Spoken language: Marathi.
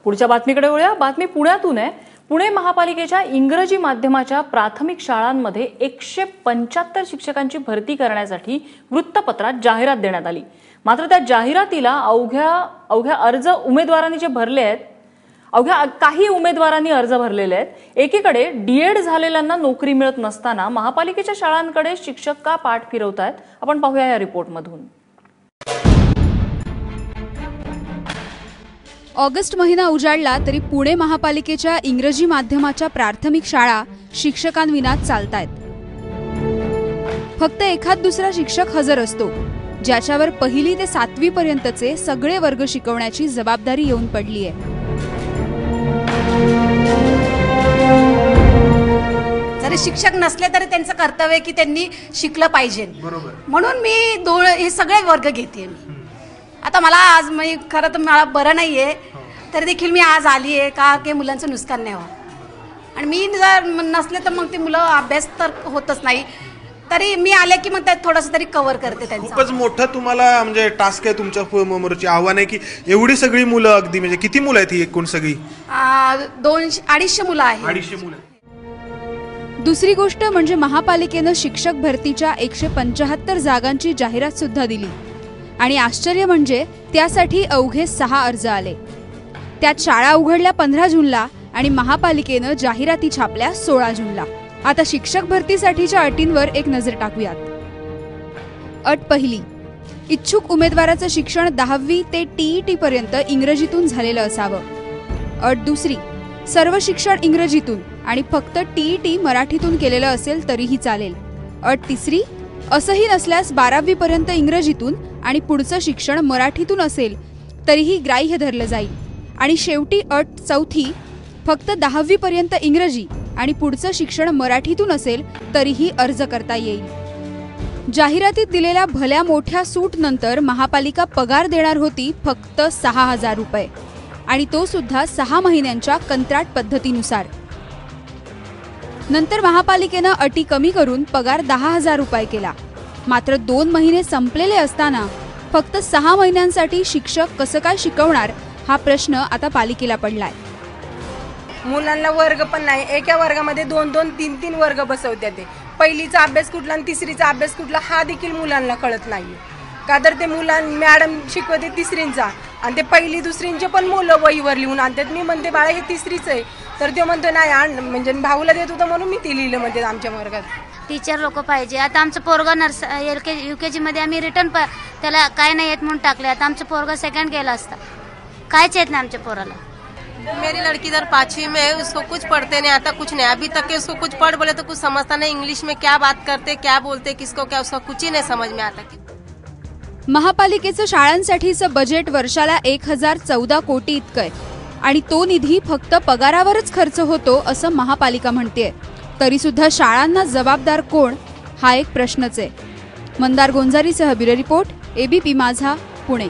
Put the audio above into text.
पुढच्या बातमीकडे वळूया। बातमी पुण्यातून आहे। पुणे महापालिकेच्या इंग्रजी माध्यमाच्या प्राथमिक शाळांमध्ये 175 शिक्षकांची भरती करण्यासाठी वृत्तपत्रात जाहिरात देण्यात आली। मात्र त्या जाहिरातीला अवघ्या अर्ज उमेदवारांनी जे भरले आहेत, अवघ्या काही उमेदवारांनी अर्ज भरलेले आहेत। एकीकडे डीएड झालेल्यांना नोकरी मिळत नसताना महापालिकेच्या शाळांकडे शिक्षक का पाठ फिरवतात, आपण पाहूया या रिपोर्टमधून। ऑगस्ट महिना उजाडला तरी पुणे महापालिकेच्या इंग्रजी माध्यमाच्या प्राथमिक शाळा शिक्षकांविना चालतायत। फक्त एखाद दुसरा शिक्षक हजर असतो, ज्याच्यावर पहिली ते 7वी पर्यंतचे सगळे वर्ग शिकवण्याची जबाबदारी येऊन पडली आहे। जरी शिक्षक नसले तरी त्यांचं कर्तव्य की त्यांनी शिकलं पाहिजे, म्हणून मी हे सगळे वर्ग घेते। आता मला आज म्हणजे खरं तर मला बरं नाहीये, तरी देखील मी आज आली आहे का की मुलांचं नुकसान नाही व्हावं। आणि मी जर नसले तर मग ते मुलं अभ्यास तर होतच नाही, तरी मी आले की मग त्यात थोडंसं तरी कव्हर करते त्यांचं। खूपच मोठं तुम्हाला म्हणजे टास्क आहे तुमच्या समोरची, आव्हान आहे की एवढी सगळी मुलं, अगदी म्हणजे किती मुलं आहेत ही एकूण सगळी? 200-250 मुलं आहेत। 250 मुलं। दुसरी गोष्ट म्हणजे महापालिकेनं शिक्षक भरतीच्या 175 जागांची जाहिरात सुद्धा दिली आणि आश्चर्य म्हणजे त्यासाठी अवघे 6 अर्ज आले। त्यात शाळा उघडल्या 15 जूनला आणि महापालिकेनं जाहिराती छापल्या 16 जूनला। आता शिक्षक भरतीसाठीच्या अटींवर एक नजर टाकूयात। अट पहिली, इच्छुक उमेदवाराचं शिक्षण 10वी ते TET पर्यंत इंग्रजीतून झालेलं असावं। अट दुसरी, सर्व शिक्षण इंग्रजीतून आणि फक्त TET मराठीतून केलेलं असेल तरीही चालेल। अट तिसरी, असंही नसल्यास 12वी पर्यंत इंग्रजीतून आणि पुढचं शिक्षण मराठीतून असेल तरीही ग्राह्य धरलं जाईल। आणि शेवटी अट चौथी, फक्त 10वी पर्यंत इंग्रजी आणि पुढचं शिक्षण मराठीतून असेल तरीही अर्ज करता येईल। जाहिरातीत दिलेल्या भल्या मोठ्या सूट नंतर महापालिका पगार देणार होती फक्त 6000 रुपये, आणि तो सुद्धा 6 महिन्यांच्या कंत्राट पद्धतीनुसार। नंतर महापालिकेनं अटी कमी करून पगार 10,000 रुपये केला। मात्र 2 महिने संपलेले असताना फक्त 6 महिन्यांसाठी शिक्षक कसं काय शिकवणार, हा प्रश्न आता पालिकेला पडलाय। मुलांना वर्ग पण नाही, एका वर्गामध्ये 2-2, 3-3 वर्ग बसवतात। ते पहिलीचा अभ्यास कुठला आणि तिसरीचा अभ्यास कुठला हा देखील मुलांना कळत नाही। का तर ते मॅडम शिकवते तिसरींचा आणि ते पहिली दुसरींचे पण मुलं वहीवर लिहून आणतात। मी म्हणते बाळा हे तिसरीच आहे, तर ते म्हणतो नाही, म्हणजे भाऊला देत होतं म्हणून मी ते लिहिलं म्हणते आमच्या वर्गात। टीचर लोक पाहिजे। आता आमचं पोरगा LKG UKG मध्ये आम्ही रिटर्न त्याला काय नाही येत म्हणून टाकले। आता आमचं पोरगा सेकंड गेला असता, कायच येत नाही आमच्या पोराला। मेरी लड़की इधर 5वीं में है, उसको कुछ पढ़ते नहीं आता, कुछ नहीं अभी तक के उसको कुछ पढ़ बोले तो कुछ समझता नहीं, इंग्लिश में क्या बात करते क्या बोलते किसको क्या, उसका कुछ ही नहीं समझ में आता। महापालिकेचं शाळांसाठीचं बजेट वर्षाला 1014 कोटी इतकं आहे आणि तो निधी फक्त पगारावरच खर्च होतो असं महापालिका म्हणतेय। तरी सुद्धा शाळांना जबाबदार कोण, हा एक प्रश्नच आहे। मंदार गोंजारीसह ब्युरो रिपोर्ट, ABP माझा, पुणे।